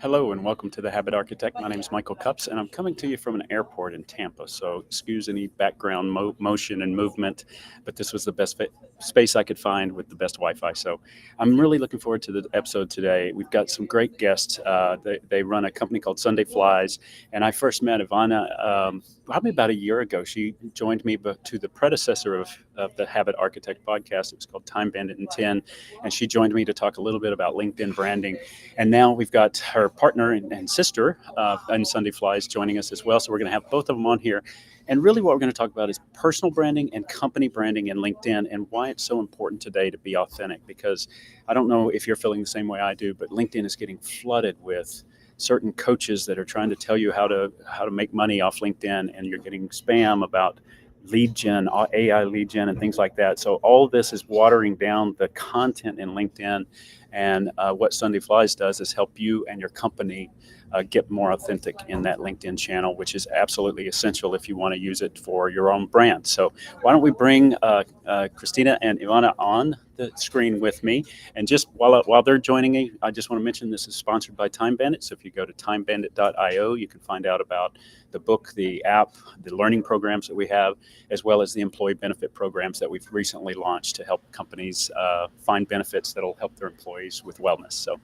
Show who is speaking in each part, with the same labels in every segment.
Speaker 1: Hello and welcome to The Habit Architect. My name is Michael Cups and I'm coming to you from an airport in Tampa. So excuse any background motion and movement, but this was the best space I could find with the best Wi-Fi. So I'm really looking forward to the episode today. We've got some great guests. They run a company called SUNDAYFLIES, and I first met Ivana probably about a year ago. She joined me to the predecessor of the Habit Architect podcast. It was called Time Bandit in 10, and she joined me to talk a little bit about LinkedIn branding. And now we've got her partner and sister in SUNDAYFLIES joining us as well. So we're going to have both of them on here. And really what we're going to talk about is personal branding and company branding in LinkedIn and why it's so important today to be authentic. Because I don't know if you're feeling the same way I do, but LinkedIn is getting flooded with certain coaches that are trying to tell you how to make money off LinkedIn, and you're getting spam about lead gen, AI lead gen, and things like that. So all of this is watering down the content in LinkedIn. And what SUNDAYFLIES does is help you and your company get more authentic in that LinkedIn channel, which is absolutely essential if you want to use it for your own brand. So why don't we bring Kristína and Ivana on the screen with me. And just while they're joining me, I just want to mention this is sponsored by Time Bandit. So if you go to timebandit.io, you can find out about the book, the app, the learning programs that we have, as well as the employee benefit programs that we've recently launched to help companies find benefits that'll help their employees with wellness. So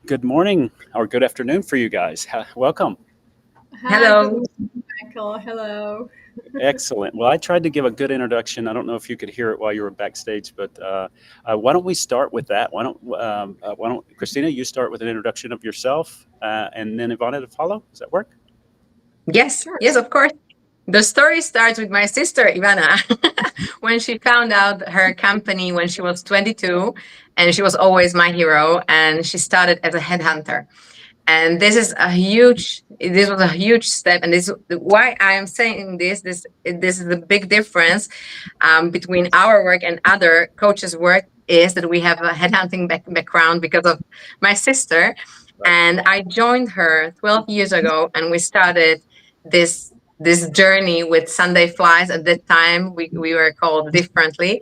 Speaker 1: good morning or good afternoon for you guys. Welcome.
Speaker 2: Hi, hello. Good morning, Michael. Hello.
Speaker 1: Excellent. Well, I tried to give a good introduction. I don't know if you could hear it while you were backstage, but why don't we start with that? Why don't Kristína, you start with an introduction of yourself, and then Ivana to follow? Does that work?
Speaker 3: Yes, sure. Yes, of course. The story starts with my sister, Ivana, when she found out her company when she was 22, and she was always my hero, and she started as a headhunter. And this was a huge step, and this why I am saying this is the big difference between our work and other coaches' work is that we have a headhunting background because of my sister, and I joined her 12 years ago, and we started this journey with SUNDAYFLIES. At that time, we were called differently,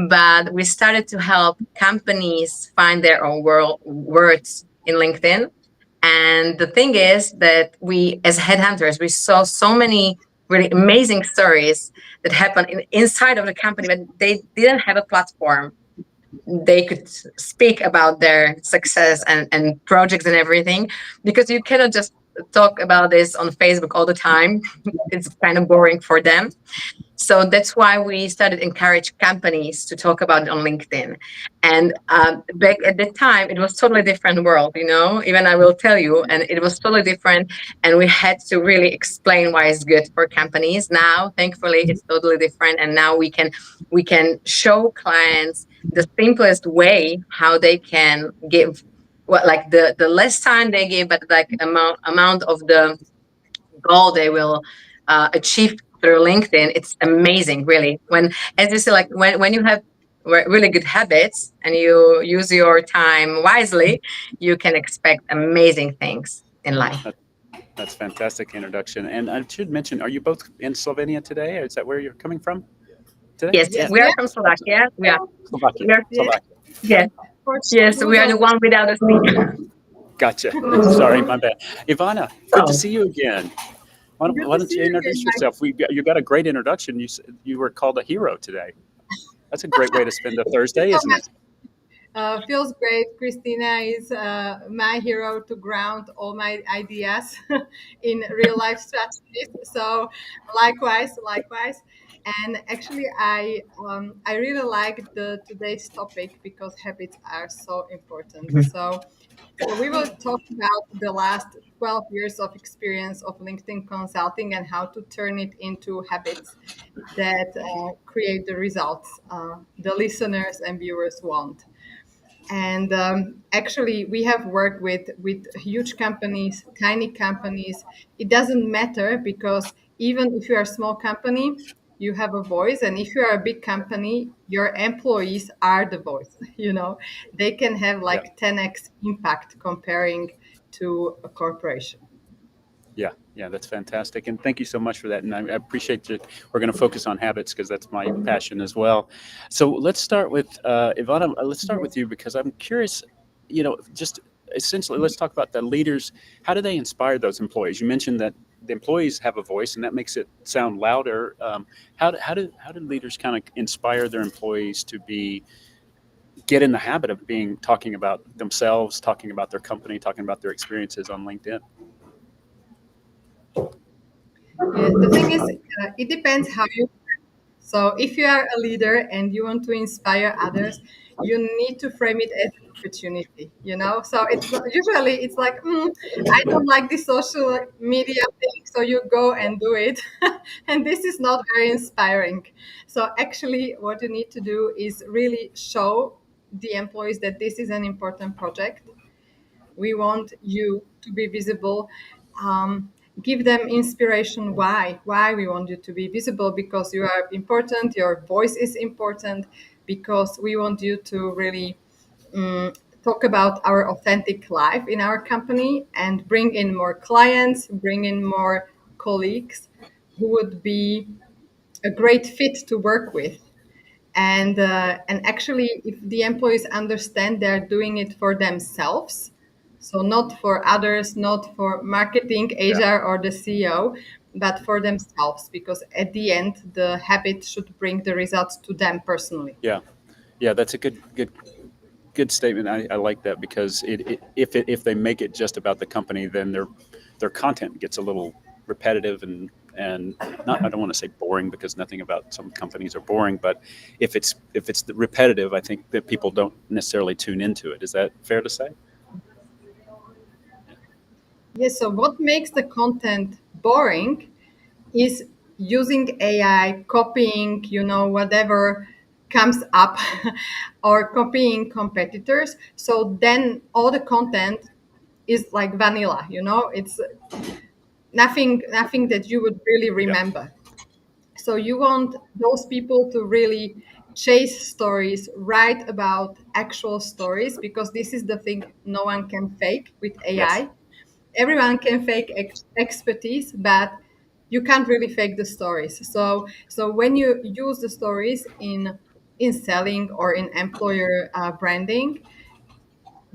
Speaker 3: but we started to help companies find their own words in LinkedIn. And the thing is that we, as headhunters, we saw so many really amazing stories that happened inside of the company, but they didn't have a platform. They could speak about their success and projects and everything, because you cannot just talk about this on Facebook all the time. It's kind of boring for them. So that's why we started encourage companies to talk about it on LinkedIn. And back at that time, it was totally different world, even I will tell you, and it was totally different. And we had to really explain why it's good for companies. Now, thankfully, it's totally different. And now we can show clients the simplest way how they can give like the less time they give, but like amount of the goal they will achieve through LinkedIn. It's amazing, really. When, as you say, like when you have really good habits and you use your time wisely, you can expect amazing things in life.
Speaker 1: That's fantastic introduction. And I should mention, are you both in Slovenia today? Or is that where you're coming from today?
Speaker 3: Yes, we are from Slovakia. We are
Speaker 1: Slovakia.
Speaker 3: Yes. Yes, we are the one without a sea.
Speaker 1: Gotcha. Sorry, my bad. Ivana, good to see you again. Why don't you introduce yourself? You got a great introduction. You were called a hero today. That's a great way to spend a Thursday, isn't it?
Speaker 2: Feels great. Kristína is my hero to ground all my ideas in real life strategies. So likewise. And actually, I really like today's topic because habits are so important. So we will talk about the last 12 years of experience of LinkedIn consulting and how to turn it into habits that create the results the listeners and viewers want. And actually, we have worked with huge companies, tiny companies. It doesn't matter because even if you are a small company, you have a voice. And if you are a big company, your employees are the voice. They can have like 10x impact comparing to a corporation.
Speaker 1: Yeah, that's fantastic. And thank you so much for that. And I appreciate you. We're going to focus on habits because that's my passion as well. So let's start with Ivana. Let's start with you because I'm curious, just essentially, let's talk about the leaders. How do they inspire those employees? You mentioned that the employees have a voice, and that makes it sound louder. How do leaders kind of inspire their employees to get in the habit of talking about themselves, talking about their company, talking about their experiences on LinkedIn?
Speaker 2: Yeah, the thing is, it depends how you. So if you are a leader and you want to inspire others, you need to frame it as an opportunity, you know? So it's usually it's like, I don't like this social media thing, so you go and do it. And this is not very inspiring. So actually what you need to do is really show the employees that this is an important project. We want you to be visible. um, Give them inspiration why we want you to be visible, because you are important, your voice is important, because we want you to really talk about our authentic life in our company and bring in more clients, bring in more colleagues who would be a great fit to work with. And actually, if the employees understand they're doing it for themselves, so not for others, not for marketing,
Speaker 1: Yeah.
Speaker 2: HR, or the CEO, but for themselves, because at the end, the habit should bring the results to them personally.
Speaker 1: Yeah, that's a good statement. I like that, because if they make it just about the company, then their content gets a little repetitive and not, I don't want to say boring, because nothing about some companies are boring, but if it's repetitive, I think that people don't necessarily tune into it. Is that fair to say?
Speaker 2: Yes, so what makes the content boring is using AI, copying, whatever comes up, or copying competitors. So then all the content is like vanilla, it's nothing that you would really
Speaker 1: Yeah.
Speaker 2: remember. So you want those people to really chase stories, write about actual stories, because this is the thing no one can fake with
Speaker 1: Yes.
Speaker 2: AI. Everyone can fake expertise, but you can't really fake the stories. So when you use the stories in selling or in employer branding,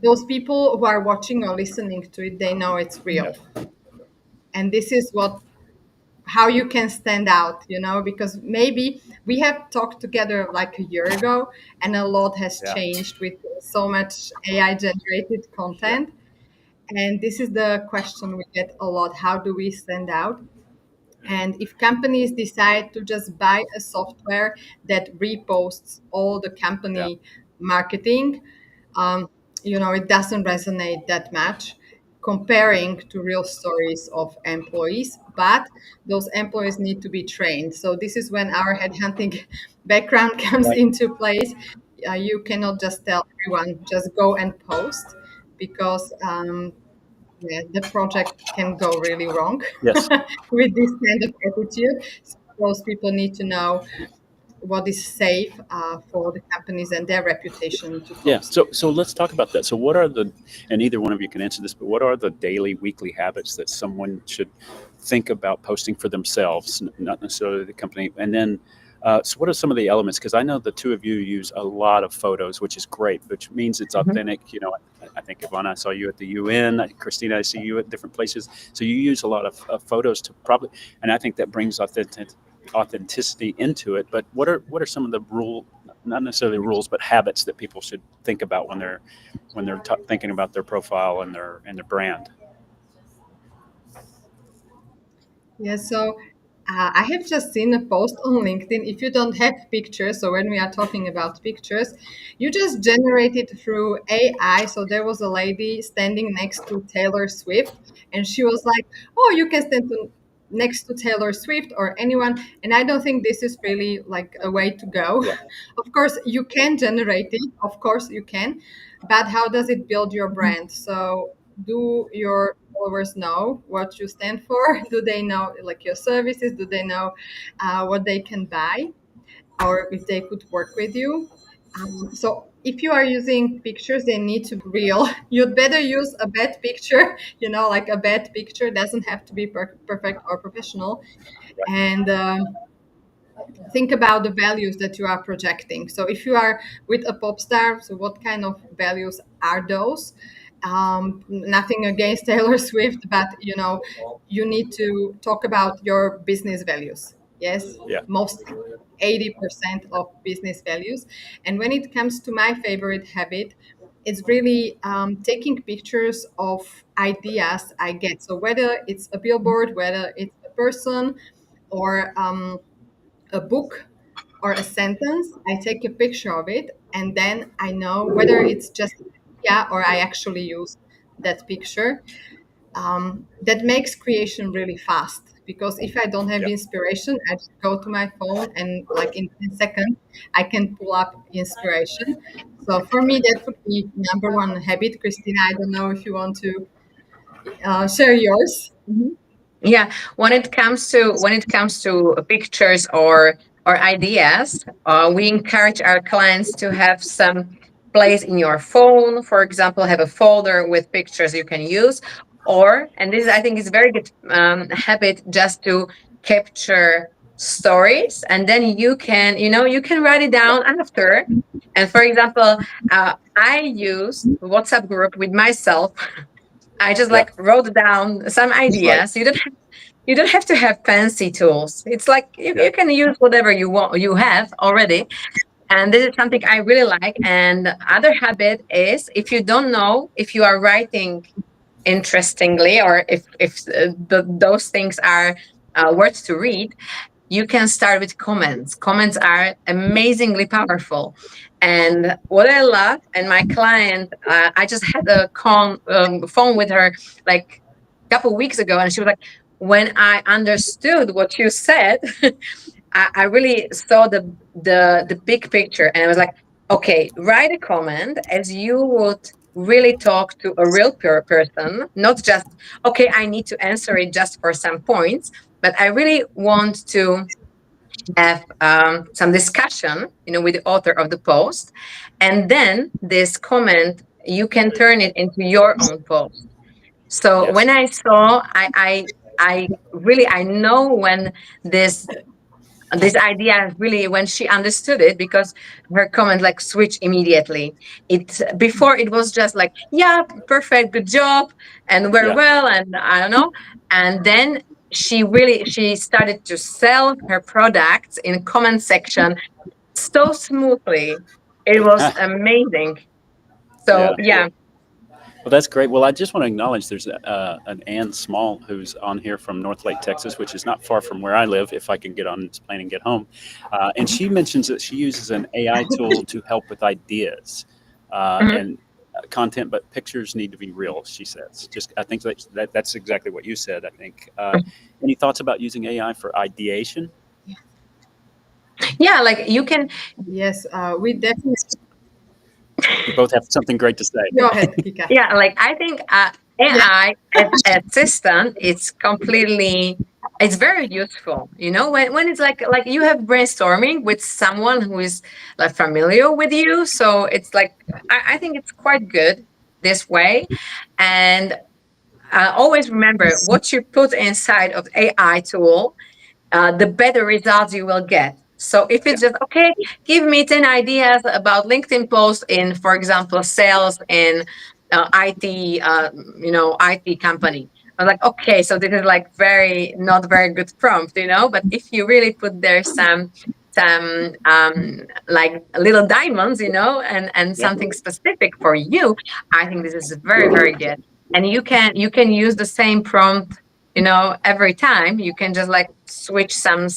Speaker 2: those people who are watching or listening to it, they know it's
Speaker 1: Yeah.
Speaker 2: real. And this is how you can stand out, because maybe we have talked together like a year ago, and a lot has
Speaker 1: Yeah.
Speaker 2: changed with so much AI generated
Speaker 1: Yeah.
Speaker 2: content. And this is the question we get a lot: how do we stand out? And if companies decide to just buy a software that reposts all the
Speaker 1: Yeah.
Speaker 2: company marketing, um, it doesn't resonate that much comparing to real stories of employees. But those employees need to be trained. So this is when our headhunting background comes
Speaker 1: Right.
Speaker 2: into place. You cannot just tell everyone, just go and post, because yeah, the project can go really wrong
Speaker 1: Yes.
Speaker 2: with this kind of attitude. So those people need to know what is safe for the companies and their reputation to
Speaker 1: Yeah.
Speaker 2: post.
Speaker 1: So let's talk about that. So what are and either one of you can answer this, but what are the daily, weekly habits that someone should think about posting for themselves, not necessarily the company? And then, so what are some of the elements? Because I know the two of you use a lot of photos, which is great, which means it's
Speaker 3: Mhm.
Speaker 1: authentic. I think, Ivana, I saw you at the UN. Kristina, I see you at different places. So you use a lot of photos to probably, and I think that brings authenticity into it. But what are some of the not necessarily rules, but habits that people should think about when they're thinking about their profile and their brand?
Speaker 2: Yeah, so I have just seen a post on LinkedIn. If you don't have pictures, so when we are talking about pictures, you just generate it through AI. So there was a lady standing next to Taylor Swift, and she was like, "Oh, you can stand next to Taylor Swift or anyone." And I don't think this is really like a way to go.
Speaker 1: Yeah.
Speaker 2: Of course, you can generate it. Of course, you can, but how does it build your
Speaker 3: Mhm.
Speaker 2: brand? So do your followers know what you stand for? Do they know like your services? Do they know what they can buy, or if they could work with you? So if you are using pictures, they need to be real. You'd better use a bad picture, like a bad picture doesn't have to be perfect or professional. And think about the values that you are projecting. So if you are with a pop star, so what kind of values are those? Nothing against Taylor Swift, but you need to talk about your business values. Yes,
Speaker 1: Yeah.
Speaker 2: mostly 80% of business values. And when it comes to my favorite habit, it's really taking pictures of ideas I get. So whether it's a billboard, whether it's a person, or a book or a sentence, I take a picture of it, and then I know whether it's just yeah or I actually use that picture. That makes creation really fast, because if I don't have
Speaker 1: Yeah.
Speaker 2: inspiration, I just go to my phone and like in 10 seconds I can pull up inspiration. So for me, that would be number one habit. Christina, I don't know if you want to share yours.
Speaker 3: Yeah, when it comes to pictures or ideas, we encourage our clients to have some place in your phone. For example, have a folder with pictures you can use, or and this I think is very good habit, just to capture stories, and then you can write it down after. And for example, I use WhatsApp group with myself. I just
Speaker 1: Yeah.
Speaker 3: like wrote down some
Speaker 1: Right.
Speaker 3: ideas. You don't have to have fancy tools. It's like you,
Speaker 1: Yeah.
Speaker 3: you can use whatever you want, you have already. And this is something I really like. And the other habit is, if you don't know if you are writing interestingly, or if those things are worth to read, you can start with comments. Comments are amazingly powerful. And what I love, and my client, I just had a phone with her like a couple weeks ago, and she was like, when I understood what you said, I really saw the big picture, and I was like, okay, write a comment as you would really talk to a real person, not just, okay, I need to answer it just for some points, but I really want to have some discussion, with the author of the post, and then this comment you can turn it into your own post. So when
Speaker 1: Yes.
Speaker 3: I saw, I really I know when this idea really, when she understood it, because her comment like switched immediately. It Before it was just like, yeah, perfect, good job, and very
Speaker 1: Yeah.
Speaker 3: well, and I don't know. And then she started to sell her products in comment section so smoothly. It was amazing. So
Speaker 1: Yeah.
Speaker 3: yeah.
Speaker 1: Well, that's great. Well, I just want to acknowledge there's an Ann Small who's on here from North Lake, Texas, which is not far from where I live, if I can get on this plane and get home. And she mentions that she uses an AI tool to help with ideas
Speaker 3: Mhm.
Speaker 1: and content, but pictures need to be real, she says. Just, I think that's exactly what you said, I think. Any thoughts about using AI for ideation?
Speaker 3: Yeah, like you can.
Speaker 2: Yes, we definitely.
Speaker 1: You both have something great to say.
Speaker 2: Go ahead, Kika.
Speaker 3: Yeah, like I think
Speaker 2: Yeah.
Speaker 3: AI as assistant, it's very useful. When it's like you have brainstorming with someone who is like familiar with you. So it's like I think it's quite good this way. And always remember, what you put inside of AI tool, the better results you will get. So if
Speaker 1: Yeah.
Speaker 3: it's just, okay, give me 10 ideas about LinkedIn posts in, for example, sales in IT, IT company. I was like, okay, so this is like not very good prompt, but if you really put there some like little diamonds, and
Speaker 1: Yeah.
Speaker 3: something specific for you, I think this is very, very good. And you can use the same prompt, every time. You can just like switch some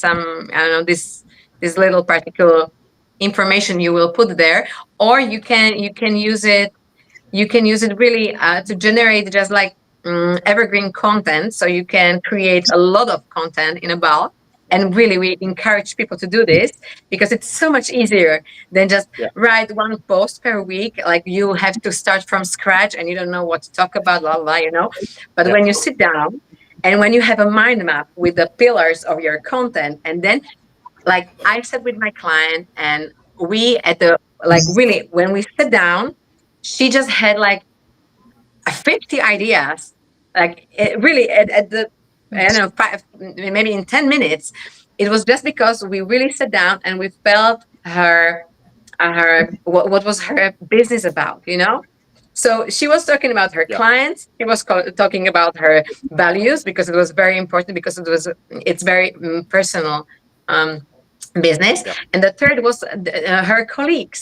Speaker 3: I don't know, this little particular information you will put there, or you can use it really to generate just like evergreen content. So you can create a lot of content in a bulk. And really, we encourage people to do this, because it's so much easier than just
Speaker 1: Yeah.
Speaker 3: write one post per week. Like, you have to start from scratch and you don't know what to talk about, blah, blah, blah. But
Speaker 1: Yeah.
Speaker 3: when you sit down and when you have a mind map with the pillars of your content, and then, like I said with my client, and we at the, like, really, when we sit down, she just had like 50 ideas, like really at the, I don't know, maybe in 10 minutes. It was just because we really sat down and we felt what was her business about. So she was talking about her
Speaker 1: Yeah.
Speaker 3: clients. She was talking about her values, because it was very important, because it's very personal business.
Speaker 1: Yeah.
Speaker 3: And the third was her colleagues.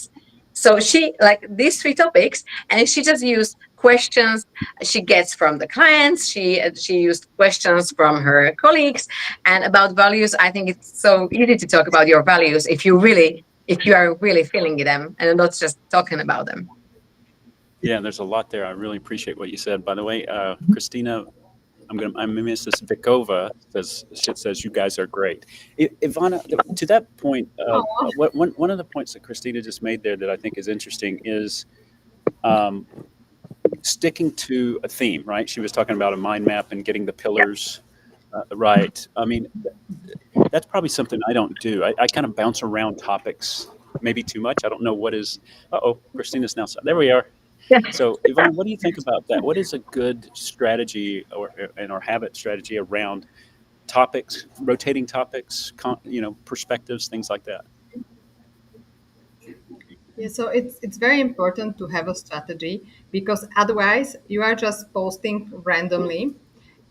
Speaker 3: So she, like, these three topics, and she just used questions she gets from the clients. She used questions from her colleagues. And about values, I think it's so easy to talk about your values if you are really feeling them and not just talking about them.
Speaker 1: Yeah, there's a lot there. I really appreciate what you said. By the way, Kristina, I Mrs. Vikova says you guys are great. Ivana, to that point,
Speaker 2: Oh,
Speaker 1: one of the points that Kristina just made there that I think is interesting is um, sticking to a theme. Right? She was talking about a mind map and getting the pillars right. I mean, that's probably something I don't do. I kind of bounce around topics maybe too much. I don't know what is. Uh-oh, Christina's now. There we are. So, Yvonne, what do you think about that? What is a good strategy or habit strategy around topics, rotating topics, perspectives, things like that?
Speaker 2: yeah, so it's very important to have a strategy, because otherwise you are just posting randomly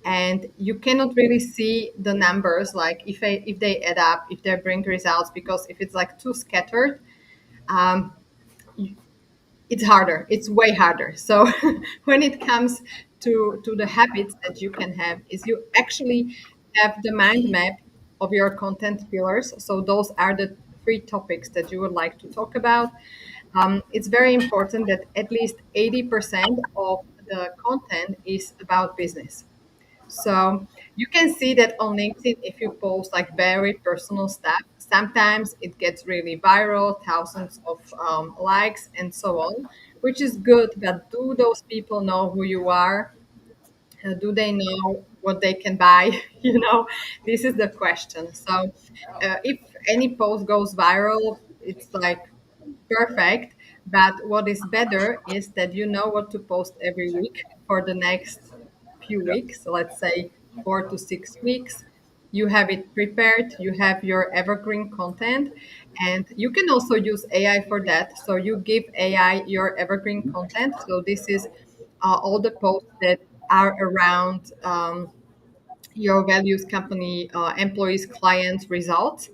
Speaker 2: and you cannot really see the numbers, like if they add up, if they bring results, because if it's like too scattered, um, it's harder. It's way harder. So when it comes to the habits that you can have, is you actually have the mind map of your content pillars. So those are the three topics that you would like to talk about. It's very important that at least 80% of the content is about business. So you can see that on LinkedIn, if you post like very personal stuff, sometimes it gets really viral, thousands of likes and so on, which is good. But do those people know who you are? Do they know what they can buy? This is the question. So if any post goes viral, it's like perfect. But what is better is that you know what to post every week for the next few
Speaker 1: Yeah.
Speaker 2: weeks, let's say 4 to 6 weeks. You have it prepared, you have your evergreen content, and you can also use AI for that. So you give AI your evergreen content. So this is all the posts that are around your values, company, employees, clients, results.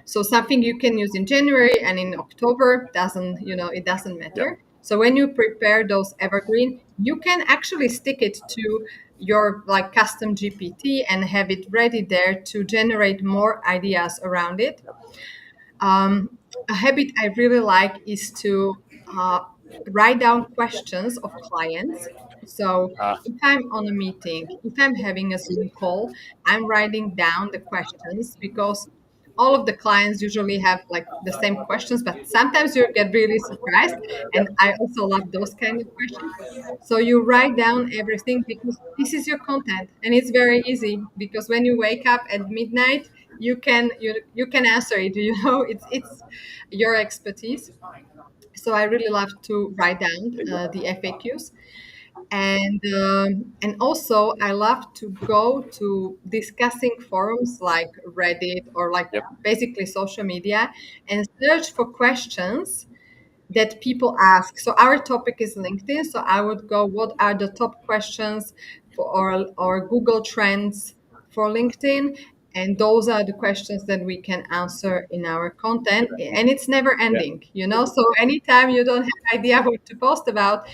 Speaker 2: So something you can use in January and in October doesn't, it doesn't
Speaker 1: Yep.
Speaker 2: matter. So when you prepare those evergreen, you can actually stick it to your like custom GPT and have it ready there to generate more ideas around it. A habit I really like is to uh, write down questions of clients. So
Speaker 1: Uh,
Speaker 2: if I'm on a meeting, if I'm having a Zoom call, I'm writing down the questions, because all of the clients usually have like the same questions, but sometimes you get really surprised. And I also love those kind of questions. So you write down everything, because this is your content, and it's very easy, because when you wake up at midnight, you can answer it. It's your expertise. So I really love to write down the FAQs, and also I love to go to discussing forums like Reddit, or like
Speaker 1: yep.
Speaker 2: basically social media, and search for questions that people ask. So our topic is LinkedIn. So I would go, what are the top questions for or Google Trends for LinkedIn? And those are the questions that we can answer in our content. And it's never
Speaker 1: Yeah.
Speaker 2: ending. So anytime you don't have idea what to post about,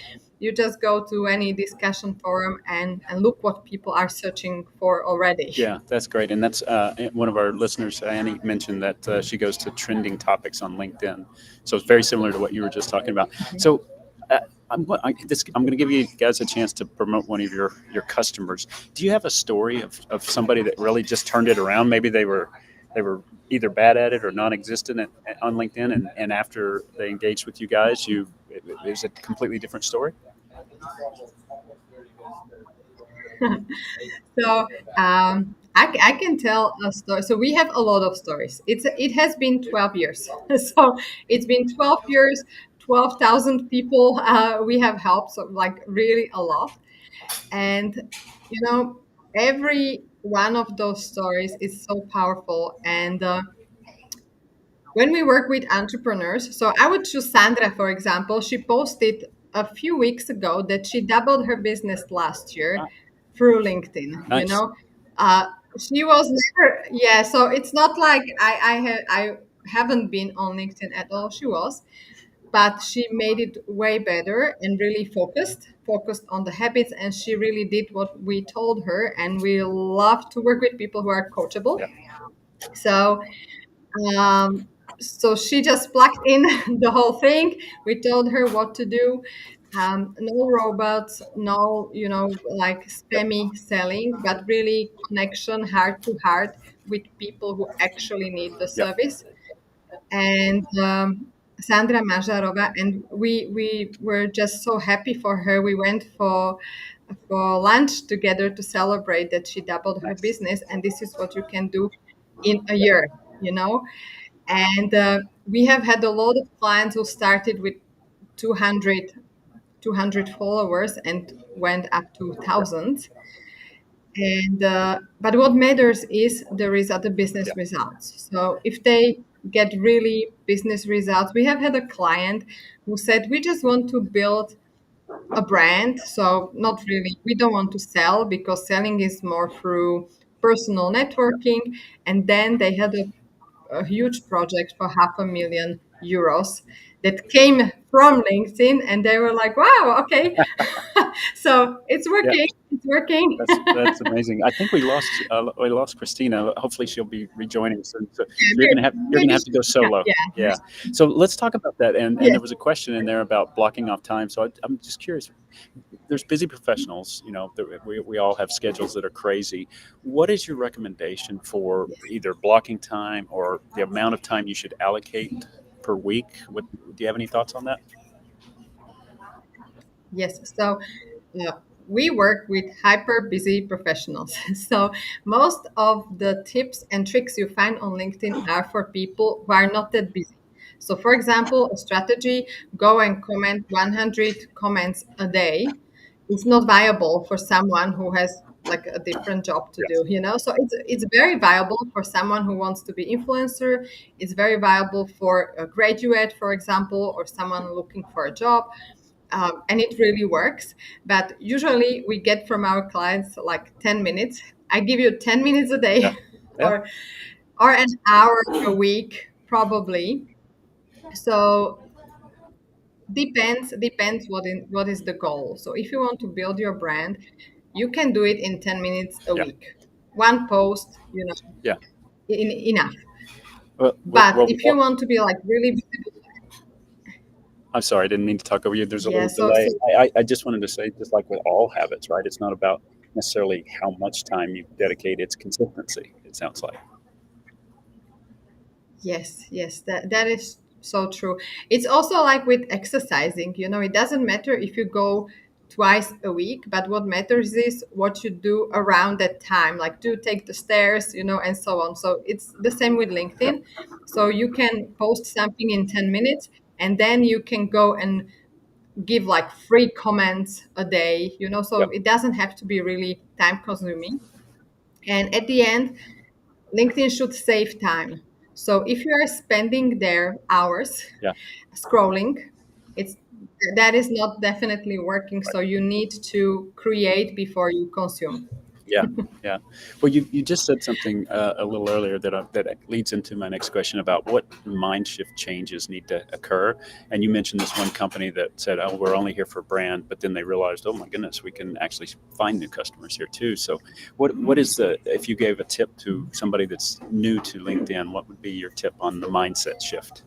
Speaker 2: you just go to any discussion forum and look what people are searching for already.
Speaker 1: Yeah, that's great. And that's one of our listeners, Annie, mentioned that she goes to trending topics on LinkedIn. So it's very similar to what you were just talking about. So I'm going to give you guys a chance to promote one of your customers. Do you have a story of somebody that really just turned it around? Maybe they were either bad at it or non-existent on LinkedIn, and after they engaged with you guys, it was a completely different story.
Speaker 2: So I can tell a story. So we have a lot of stories. It has been 12 years. So it's been 12 years, 12,000 people we have helped. So like really a lot. And every one of those stories is so powerful. And when we work with entrepreneurs, so I would choose Sandra, for example. She posted a few weeks ago that she doubled her business last year
Speaker 1: Wow.
Speaker 2: through LinkedIn. You
Speaker 1: Nice.
Speaker 2: know, she was never, yeah. So it's not like I haven't been on LinkedIn at all. She was, but she made it way better and really focused on the habits, and she really did what we told her. And we love to work with people who are coachable.
Speaker 1: Yeah.
Speaker 2: So um, so she just plugged in the whole thing. We told her what to do. No robots, no, like spammy selling, but really connection heart to heart with people who actually need the
Speaker 1: Yeah.
Speaker 2: service. And Sandra Mažarova, and we were just so happy for her. We went for lunch together to celebrate that she doubled her
Speaker 1: Nice.
Speaker 2: business, and this is what you can do in a year, you know. And we have had a lot of clients who started with 200, 200 followers and went up to thousands. And but what matters is the result, the business
Speaker 1: Yeah.
Speaker 2: results. So if they get really business results, we have had a client who said, we just want to build a brand. So not really, we don't want to sell, because selling is more through personal networking. And then they had a huge project for €500,000 that came from LinkedIn, and they were like, "Wow, okay." So it's
Speaker 1: Yeah.
Speaker 2: working. It's working.
Speaker 1: That's amazing. I think we lost Kristina. Hopefully she'll be rejoining soon. So you're
Speaker 2: Maybe-
Speaker 1: gonna have
Speaker 2: maybe
Speaker 1: to go solo.
Speaker 2: Yeah.
Speaker 1: Yeah. So let's talk about that. And
Speaker 2: Yes.
Speaker 1: there was a question in there about blocking off time. So I'm just curious. There's busy professionals. We all have schedules that are crazy. What is your recommendation for either blocking time or the amount of time you should allocate per week? Do you have any thoughts on that?
Speaker 2: Yes. So we work with hyper busy professionals. So most of the tips and tricks you find on LinkedIn are for people who are not that busy. So, for example, a strategy, go and comment 100 comments a day, is not viable for someone who has like a different job to do, so it's very viable for someone who wants to be influencer. It's very viable for a graduate, for example, or someone looking for a job. And it really works. But usually we get from our clients like 10 minutes. I give you 10 minutes a day.
Speaker 1: Yeah. Yeah.
Speaker 2: or an hour a week, probably. So depends what is the goal. So if you want to build your brand, you can do it in 10 minutes a
Speaker 1: Yeah.
Speaker 2: week. One post,
Speaker 1: Yeah.
Speaker 2: enough.
Speaker 1: Well,
Speaker 2: But if you want to be like really visible,
Speaker 1: I'm sorry, I didn't mean to talk over you. There's a
Speaker 2: Yeah,
Speaker 1: little delay. I just wanted to say, just like with all habits, right? It's not about necessarily how much time you dedicate, it's consistency, it sounds like.
Speaker 2: yes, that is so true. It's also like with exercising, it doesn't matter if you go twice a week, but what matters is what you do around that time. Like, do you take the stairs, and so on. So it's the same with LinkedIn. So you can post something in 10 minutes, and then you can go and give like 3 comments a day, so
Speaker 1: Yep.
Speaker 2: it doesn't have to be really time consuming. And at the end, LinkedIn should save time. So if you are spending there hours
Speaker 1: Yeah.
Speaker 2: scrolling, that is not definitely working. So you need to create before you consume.
Speaker 1: Yeah, yeah. Well, you just said something a little earlier that leads into my next question about what mind shift changes need to occur. And you mentioned this one company that said, "Oh, we're only here for brand," but then they realized, "Oh my goodness, we can actually find new customers here too." So, what is if you gave a tip to somebody that's new to LinkedIn, what would be your tip on the mindset shift?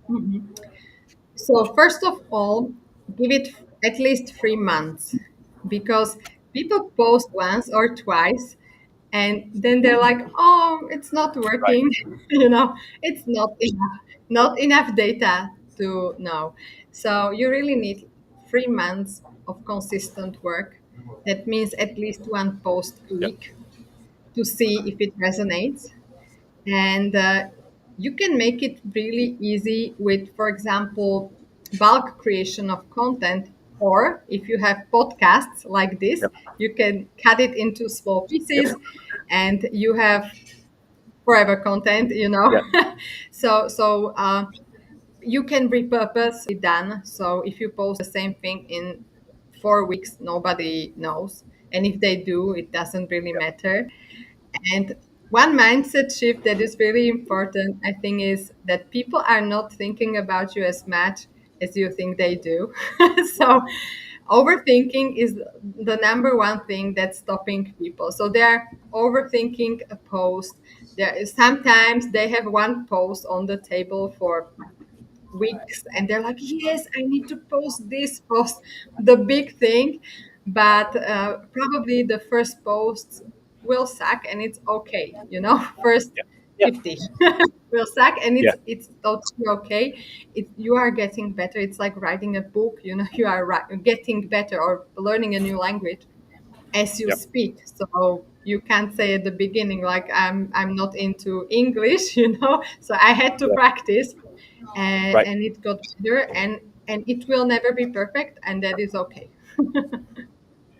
Speaker 2: Mhm. So first of all, give it at least 3 months, because people post once or twice and then they're like, oh, it's not
Speaker 1: Right.
Speaker 2: working. It's not enough data to know. So you really need 3 months of consistent work. That means at least one post a
Speaker 1: Yep.
Speaker 2: week to see if it resonates. And you can make it really easy with, for example, bulk creation of content. Or if you have podcasts like this,
Speaker 1: Yep.
Speaker 2: you can cut it into small pieces,
Speaker 1: Yep.
Speaker 2: and you have forever content.
Speaker 1: Yep.
Speaker 2: So you can repurpose it done. So if you post the same thing in 4 weeks, nobody knows. And if they do, it doesn't really matter. And one mindset shift that is really important, I think, is that people are not thinking about you as much as you think they do. So overthinking is the number one thing that's stopping people. So they're overthinking a post. Sometimes they have one post on the table for weeks and they're like, yes, I need to post this post, the big thing. But probably the first posts will suck and it's okay, first
Speaker 1: Yeah. Yeah.
Speaker 2: 50 will suck and
Speaker 1: Yeah.
Speaker 2: it's totally okay. You are getting better. It's like writing a book, you are getting better or learning a new language as you
Speaker 1: Yep.
Speaker 2: speak. So you can't say at the beginning like I'm not into English, so I had to
Speaker 1: Yeah.
Speaker 2: practice and,
Speaker 1: Right.
Speaker 2: and it got better and it will never be perfect and that is okay.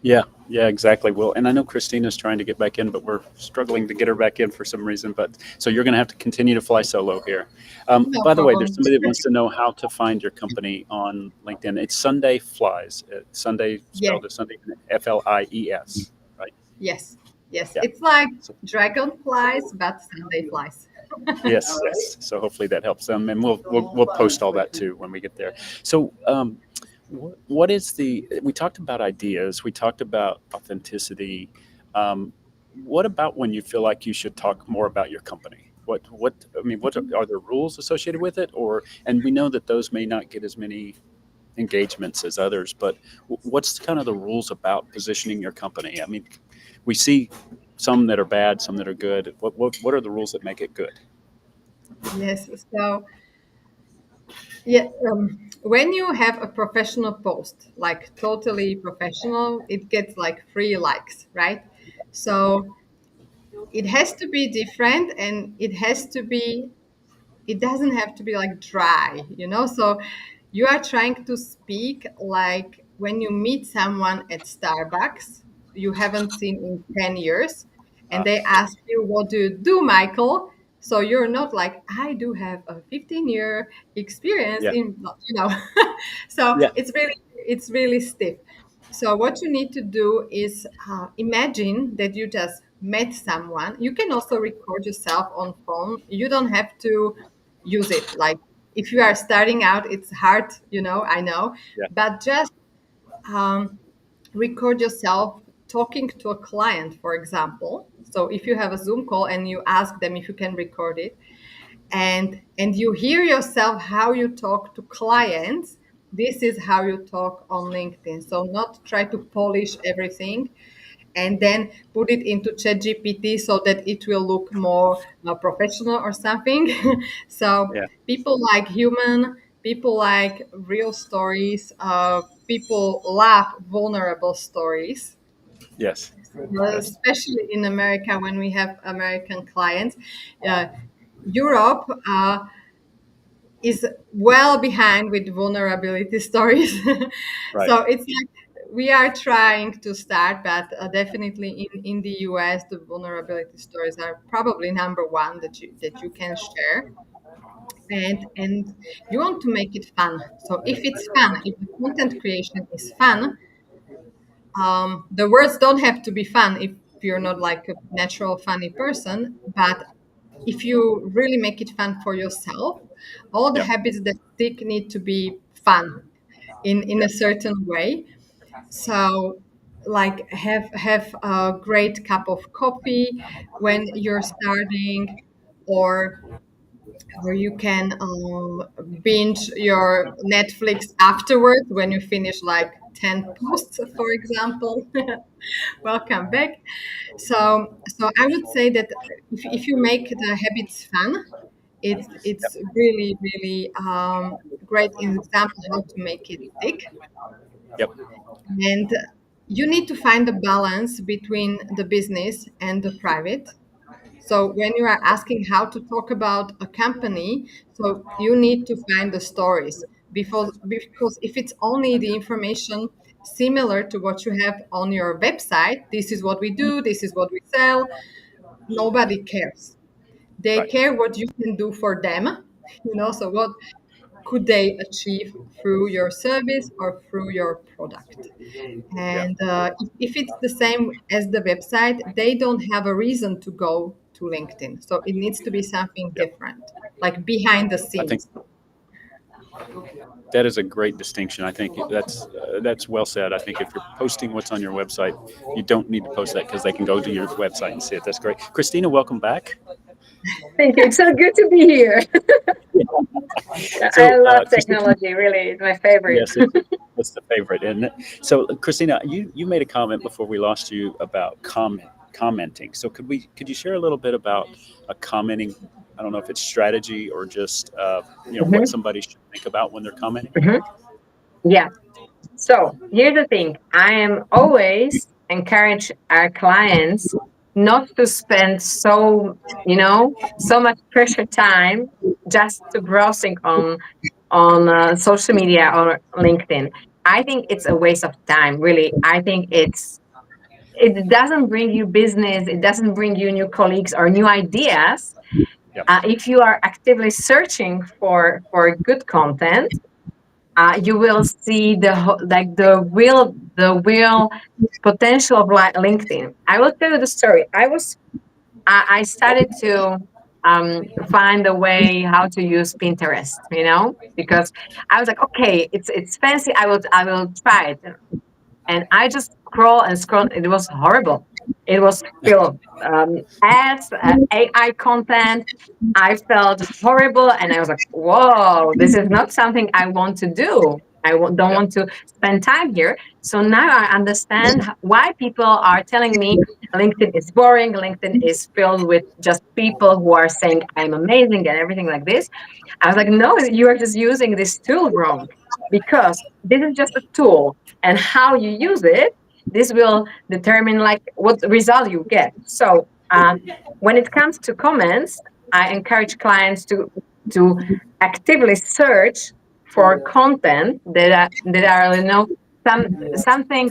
Speaker 1: Yeah, yeah, exactly. Well, and I know Christina's trying to get back in, but we're struggling to get her back in for some reason. But so you're going to have to continue to fly solo here.
Speaker 2: No
Speaker 1: By the way,
Speaker 2: problem.
Speaker 1: there's somebody that wants to know how to find your company on LinkedIn. It's Sunday Flies. Sunday
Speaker 2: Yes,
Speaker 1: spelled as Sunday, FLIES, right?
Speaker 2: yes, yes.
Speaker 1: Yeah.
Speaker 2: It's like
Speaker 1: So,
Speaker 2: dragonflies, but Sunday flies.
Speaker 1: yes, yes. So hopefully that helps them, and we'll post all that too when we get there. So, what is we talked about ideas, we talked about authenticity. Um, what about when you feel like you should talk more about your company? I mean, what are there rules associated with it, and we know that those may not get as many engagements as others, but what's kind of the rules about positioning your company? I mean, we see some that are bad, some that are good. What are the rules that make it good?
Speaker 2: Yes. So yeah, when you have a professional post, like totally professional, it gets like 3 likes, right? So it has to be different and it doesn't have to be like dry, so you are trying to speak like when you meet someone at Starbucks you haven't seen in 10 years and
Speaker 1: Uh,
Speaker 2: they ask you, what do you do, Michael? So you're not like, I do have a 15-year experience
Speaker 1: yeah,
Speaker 2: in, so
Speaker 1: yeah,
Speaker 2: it's really stiff. So what you need to do is imagine that you just met someone. You can also record yourself on phone. You don't have to use it. Like if you are starting out, it's hard, I know,
Speaker 1: yeah,
Speaker 2: but just um, record yourself talking to a client, for example. So if you have a Zoom call and you ask them if you can record it, and you hear yourself how you talk to clients, this is how you talk on LinkedIn. So not try to polish everything and then put it into ChatGPT so that it will look more professional or something. So
Speaker 1: yeah.
Speaker 2: people like human, people like real stories, people love vulnerable stories,
Speaker 1: Yes, yes,
Speaker 2: especially in America when we have American clients. Uh, Europe is well behind with vulnerability stories.
Speaker 1: right.
Speaker 2: So it's like we are trying to start, but definitely in the US, the vulnerability stories are probably number one that you can share. And you want to make it fun. So if it's fun, if the content creation is fun, the words don't have to be fun if you're not like a natural funny person, but if you really make it fun for yourself, all the
Speaker 1: Yep,
Speaker 2: habits that stick need to be fun in a
Speaker 1: yep,
Speaker 2: certain way. So like have a great cup of coffee when you're starting, or you can binge your Netflix afterwards when you finish like 10 posts, for example. Welcome back. So I would say that if you make the habits fun, it's really really great example how to make it stick.
Speaker 1: yep,
Speaker 2: And you need to find the balance between the business and the private. So when you are asking how to talk about a company, so you need to find the stories, because if it's only the information similar to what you have on your website, this is what we do, this is what we sell, nobody cares. They
Speaker 1: right.
Speaker 2: care what you can do for them, so what could they achieve through your service or through your product. And if it's the same as the website, they don't have a reason to go to LinkedIn. So it needs to be something different, like behind the
Speaker 1: I think
Speaker 2: scenes.
Speaker 1: that is a great distinction. I think that's well said. I think if you're posting what's on your website, you don't need to post that because they can go to your website and see it. That's great. Kristína, welcome back.
Speaker 3: Thank you. It's so good to be here. I
Speaker 1: So,
Speaker 3: love
Speaker 1: Kristína,
Speaker 3: technology. Really, it's my favorite.
Speaker 1: yes, it's the favorite, isn't it? So, Kristína, you made a comment before we lost you about commenting. So, could you share a little bit about a commenting? I don't know if it's strategy or just what
Speaker 3: Mhm,
Speaker 1: somebody should think about when they're commenting.
Speaker 3: mhm. Yeah. So here's the thing. I am always encourage our clients not to spend so much pressure time just to browsing on social media or LinkedIn. I think it's a waste of time. Really, I think it doesn't bring you business. It doesn't bring you new colleagues or new ideas.
Speaker 1: Yeah,
Speaker 3: If you are actively searching for good content, you will see the real potential of LinkedIn. I will tell you the story. I started to find a way how to use Pinterest, because I was like, okay, it's fancy. I will try it, and I just scroll and scroll. It was horrible. It was filled ads, AI content. I felt horrible, and I was like, "Whoa, this is not something I want to do. Don't
Speaker 1: yeah,
Speaker 3: want to spend time here." So now I understand why people are telling me LinkedIn is boring. LinkedIn is filled with just people who are saying I'm amazing and everything like this. I was like, "No, you are just using this tool wrong, because this is just a tool, and how you use it, this will determine like what result you get." So when it comes to comments, I encourage clients to actively search for content that are something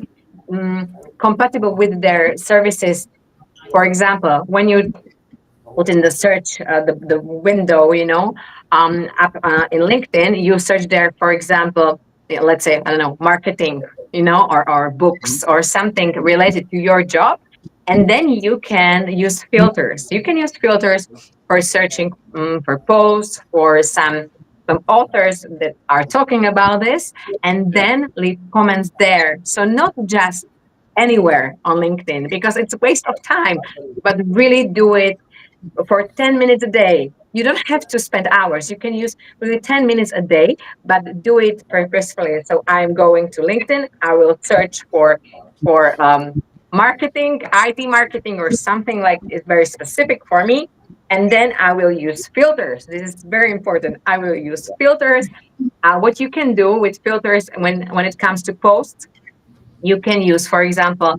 Speaker 3: compatible with their services. For example, when you put in the search the window, up in LinkedIn, you search there, for example, let's say, I don't know, marketing, or
Speaker 1: mhm,
Speaker 3: books or something related to your job. And then you can use filters. You can use filters for searching for posts, for some authors that are talking about this, and
Speaker 1: yeah,
Speaker 3: then leave comments there. So not just anywhere on LinkedIn, because it's a waste of time, but really do it for 10 minutes a day. You don't have to spend hours. You can use really 10 minutes a day, but do it purposefully. So I'm going to LinkedIn. I will search for marketing, IT marketing, or something like is very specific for me. And then I will use filters. This is very important. I will use filters. What you can do with filters when it comes to posts, you can use, for example,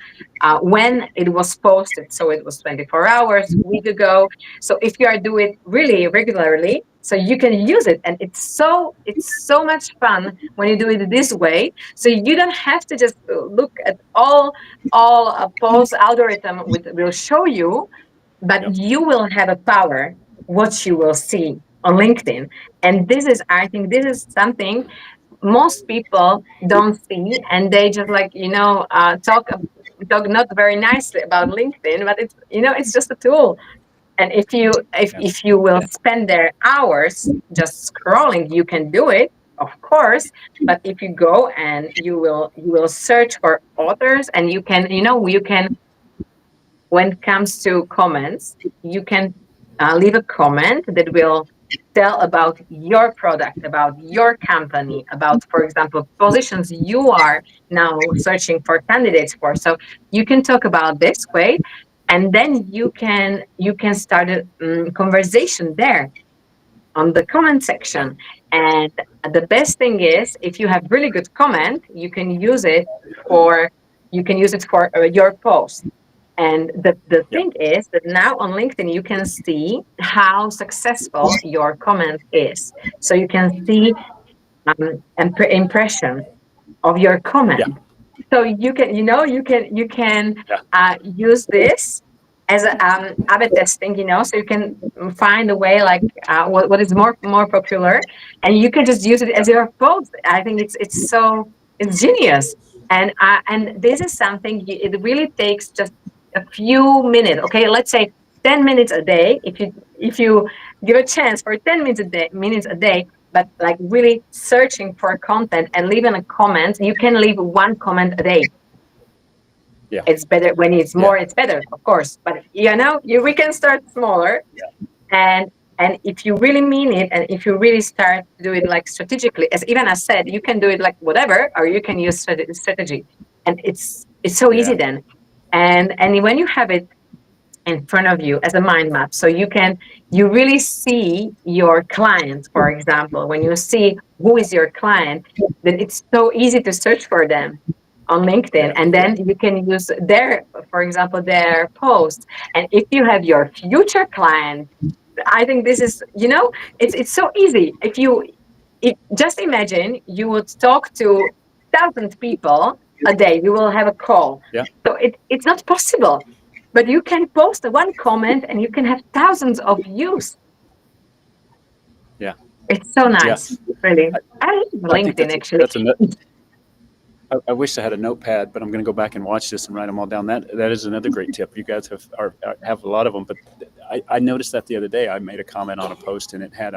Speaker 3: when it was posted. So it was 24 hours, a week ago. So if you are doing it really regularly, so you can use it, and it's so much fun when you do it this way. So you don't have to just look at all post algorithm will show you, but
Speaker 1: yeah,
Speaker 3: you will have a power what you will see on LinkedIn. And I think this is something most people don't see, and they just like talk not very nicely about LinkedIn, but it's just a tool. And
Speaker 1: yeah,
Speaker 3: if you will spend their hours just scrolling, you can do it, of course. But if you go and you will search for authors, and you can, when it comes to comments, you can leave a comment that will tell about your product, about your company, about, for example, positions you are now searching for candidates for. So you can talk about this way, and then you can start a conversation there on the comment section. And the best thing is, if you have really good comment, you can use it for your post. And the
Speaker 1: yeah,
Speaker 3: thing is that now on LinkedIn, you can see how successful your comment is. So you can see impression of your
Speaker 1: yeah,
Speaker 3: comment. So you can use this as a A/B testing, so you can find a way like what is more popular, and you can just use it as your post. I think it's genius, and this is something it really takes just a few minutes. Okay, let's say 10 minutes a day. If you give a chance for 10 minutes a day, but like really searching for content and leaving a comment, you can leave one comment a day.
Speaker 1: Yeah.
Speaker 3: It's better when it's more, it's better, of course. But we can start smaller. And if you really mean it, and if you really start to do it like strategically, as Ivana said, you can do it like whatever, or you can use strategy. And it's so easy then. And when you have it in front of you as a mind map, so you really see your client, for example, when you see who is your client, then it's so easy to search for them on LinkedIn, and then you can use for example, their posts. And if you have your future client, I think this is, it's so easy. Just imagine you would talk to 1,000 people a day, you will have a call. So it's not possible, but you can post one comment and you can have thousands of views. It's so nice. Really. I love LinkedIn, actually.
Speaker 1: I wish I had a notepad, but I'm going to go back and watch this and write them all down. That is another great tip. You guys have a lot of them, but I noticed that the other day. I made a comment on a post and it had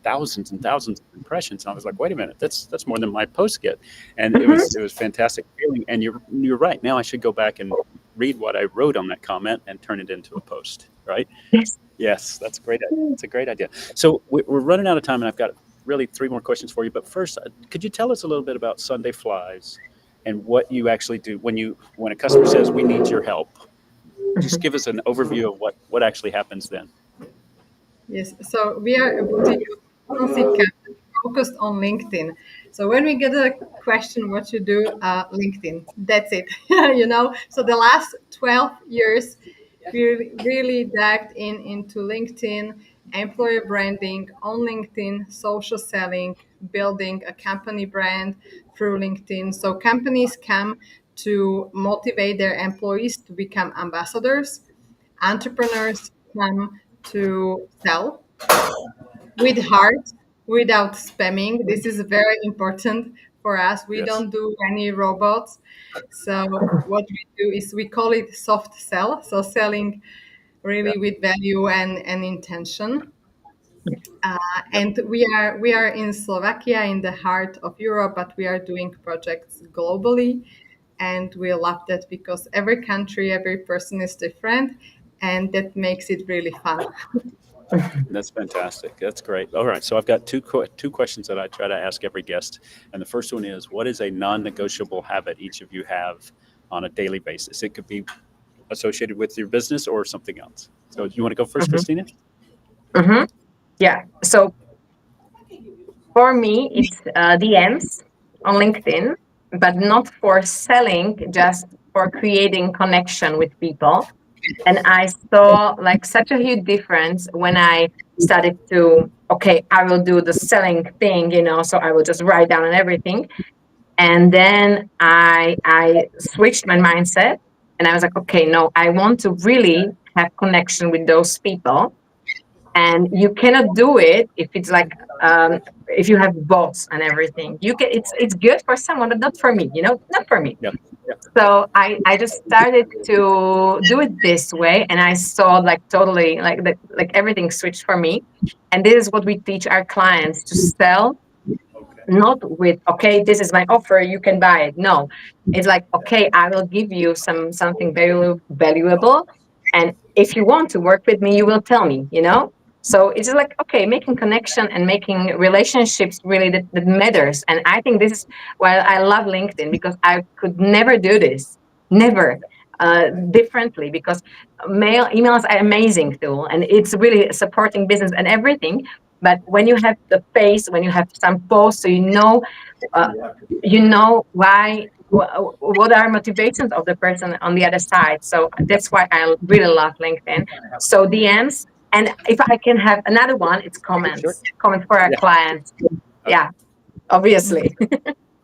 Speaker 1: thousands and thousands of impressions, and I was like, "Wait a minute, that's more than my posts get." And it was fantastic feeling. And you're right. Now I should go back and read what I wrote on that comment and turn it into a post. Right? Yes, that's great. It's a great idea. So we're running out of time, and I've got really 3 more questions for you. But first, could you tell us a little bit about SUNDAYFLIES and what you actually do when a customer says, "We need your help"? Just give us an overview of what actually happens then.
Speaker 2: Yes, so we are a boutique company focused on LinkedIn. So when we get a question, what you do, LinkedIn, that's it. So the last 12 years, we really dived into LinkedIn, employer branding on LinkedIn, social selling, building a company brand through LinkedIn. So companies come to motivate their employees to become ambassadors. Entrepreneurs come to sell with heart, without spamming. This is very important for us. We don't do any robots. So what we do is we call it soft sell. So selling really with value and intention. And we are in Slovakia, in the heart of Europe, but we are doing projects globally. And we love that because every country, every person is different, and that makes it really fun.
Speaker 1: That's fantastic. That's great. All right. So I've got two questions that I try to ask every guest. And the first one is, what is a non-negotiable habit each of you have on a daily basis? It could be associated with your business or something else. So you want to go first, Kristina?
Speaker 3: Yeah. So for me, it's DMs on LinkedIn, but not for selling, just for creating connection with people. And I saw like such a huge difference when I started to, I will do the selling thing, so I will just write down everything. And then I switched my mindset and I was like, no, I want to really have connection with those people. And you cannot do it if it's like if you have bots and everything. It's good for someone, but not for me. Not for me. So I just started to do it this way, and I saw like totally like everything switched for me. And this is what we teach our clients to sell. Not with this is my offer, you can buy it. No, it's like I will give you something very valuable, and if you want to work with me, you will tell me. So it's like making connection and making relationships really that matters. And I think this is why I love LinkedIn, because I could never do this, never differently, because emails are amazing tool and it's really supporting business and everything. But when you have the face, when you have some posts, so why, what are motivations of the person on the other side. So that's why I really love LinkedIn. So DMs, and if I can have another one, it's comments.
Speaker 1: Sure.
Speaker 3: Comments for our clients. Yeah, obviously.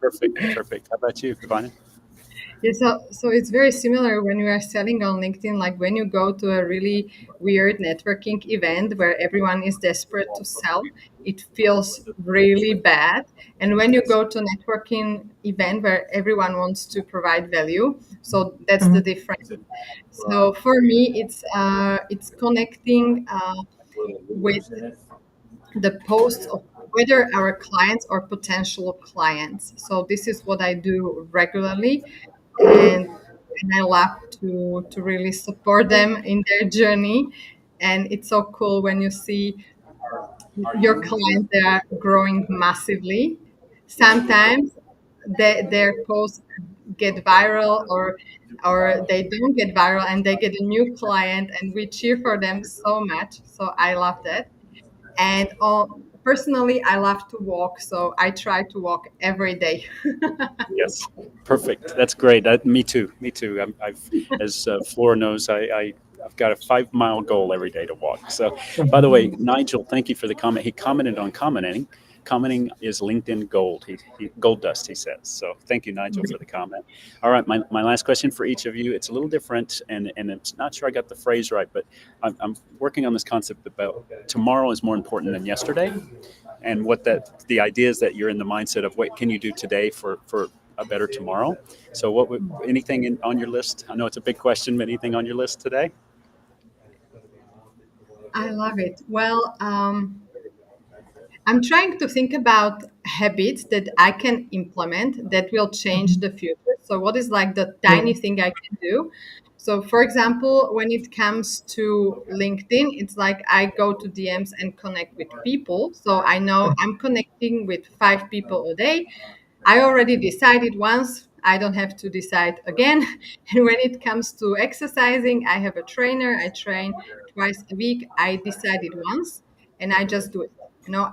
Speaker 1: Perfect. How about you, Ivana?
Speaker 2: Yeah, so it's very similar when you are selling on LinkedIn. Like when you go to a really weird networking event where everyone is desperate to sell, it feels really bad. And when you go to a networking event where everyone wants to provide value, so that's the
Speaker 3: Mhm.
Speaker 2: difference. So for me, it's connecting with the posts of whether our clients or potential clients. So this is what I do regularly, and I love to really support them in their journey. And it's so cool when you see your clients they are growing massively. Sometimes their posts get viral, or they don't get viral and they get a new client, and we cheer for them so much. So I love that. And personally, I love to walk, so I try to walk every day.
Speaker 1: Yes, perfect. That's great. Me too. Me too. As Flora knows, I've got a 5 mile goal every day to walk. So, by the way, Nigel, thank you for the comment. He commented on commenting. Commenting is LinkedIn gold. He gold dust. He says. So, thank you, Nigel, for the comment. All right, my last question for each of you. It's a little different, and it's not sure I got the phrase right, but I'm working on this concept about tomorrow is more important than yesterday, and what the idea is that you're in the mindset of what can you do today for a better tomorrow. So what would anything on your list? I know it's a big question, but anything on your list today?
Speaker 2: I love it. Well, I'm trying to think about habits that I can implement that will change the future. So, what is like the tiny thing I can do? So, for example, when it comes to LinkedIn, it's like I go to DMs and connect with people. So, I know I'm connecting with 5 people a day. I already decided once, I don't have to decide again. And when it comes to exercising, I have a trainer, I train twice a week. I decided once and I just do it.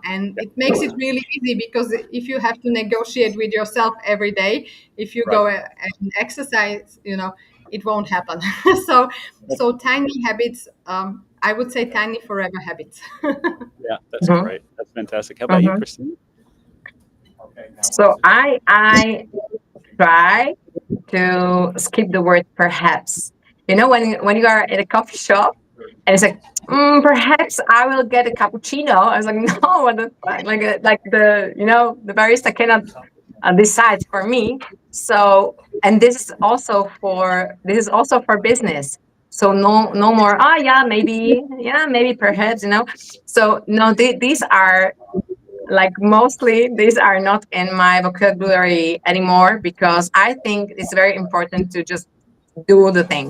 Speaker 2: And it makes it really easy, because if you have to negotiate with yourself every day, if you
Speaker 1: Right.
Speaker 2: go and exercise, it won't happen. so so tiny habits, I would say tiny forever habits.
Speaker 1: Yeah, that's
Speaker 3: Mhm.
Speaker 1: great. That's fantastic. How about you,
Speaker 3: Mhm.
Speaker 1: Christine?
Speaker 3: So I try to skip the word perhaps. When you are at a coffee shop and it's like, perhaps I will get a cappuccino. I was like, no, what the fuck? Like the barista cannot decide for me. So, and this is also for business. So no more. Oh yeah, maybe perhaps. So no, these are like mostly these are not in my vocabulary anymore, because I think it's very important to just do the thing,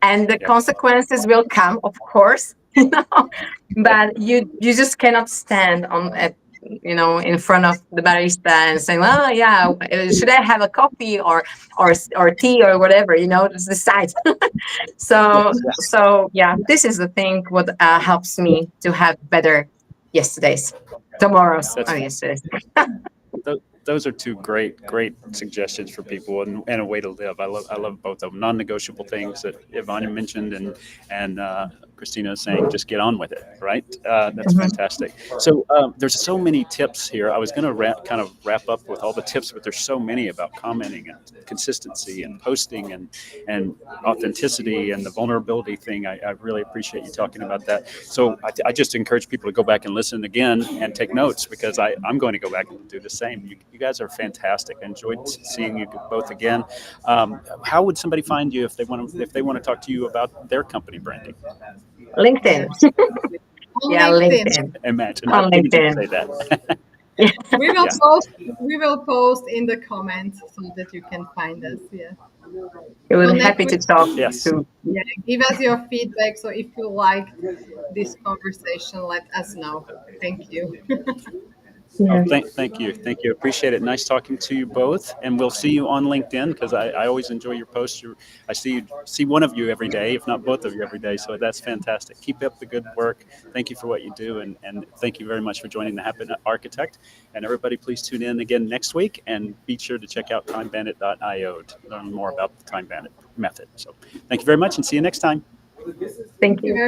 Speaker 3: and the
Speaker 1: Yep.
Speaker 3: consequences will come, of course.
Speaker 1: Yep.
Speaker 3: But you just cannot stand in front of the barista and say, well, yeah, should I have a coffee or tea or whatever, just decide. so
Speaker 1: Yes.
Speaker 3: so yeah, this is the thing what helps me to have better yesterdays, tomorrow's,
Speaker 1: That's
Speaker 3: yesterdays.
Speaker 1: those are two great suggestions for people, and a way to live. I love both of them. Non-negotiable things that Ivana mentioned, and Christina is saying, just get on with it. Right? That's
Speaker 3: Mhm.
Speaker 1: fantastic. So there's so many tips here. I was going to kind of wrap up with all the tips, but there's so many about commenting and consistency and posting and authenticity and the vulnerability thing. I really appreciate you talking about that. So I just encourage people to go back and listen again and take notes, because I'm going to go back and do the same. You guys are fantastic. I enjoyed seeing you both again. How would somebody find you if they want to talk to you about their company branding?
Speaker 3: LinkedIn.
Speaker 2: Absolutely. On
Speaker 3: Yeah,
Speaker 2: LinkedIn.
Speaker 3: LinkedIn.
Speaker 1: Imagine I
Speaker 3: On
Speaker 1: figured you'd
Speaker 3: LinkedIn.
Speaker 1: say that.
Speaker 3: Yeah.
Speaker 2: We will
Speaker 1: Yeah.
Speaker 2: post we will post in the comments so that you can find us. Yeah.
Speaker 3: We will
Speaker 2: Connect
Speaker 3: happy
Speaker 2: with
Speaker 3: to talk
Speaker 1: Yes.
Speaker 3: to.
Speaker 2: Yeah, give us your feedback. So if you liked this conversation, let us know. Thank you.
Speaker 1: Oh,
Speaker 3: Yeah.
Speaker 1: thank you. Appreciate it. Nice talking to you both, and we'll see you on LinkedIn, because I always enjoy your posts. I see one of you every day, if not both of you every day. So that's fantastic. Keep up the good work. Thank you for what you do, and thank you very much for joining the Happy Architect. And everybody, please tune in again next week, and be sure to check out timebandit.io to learn more about the Time Bandit method. So thank you very much, and see you next time.
Speaker 3: Thank
Speaker 2: Thank you
Speaker 3: you.
Speaker 2: very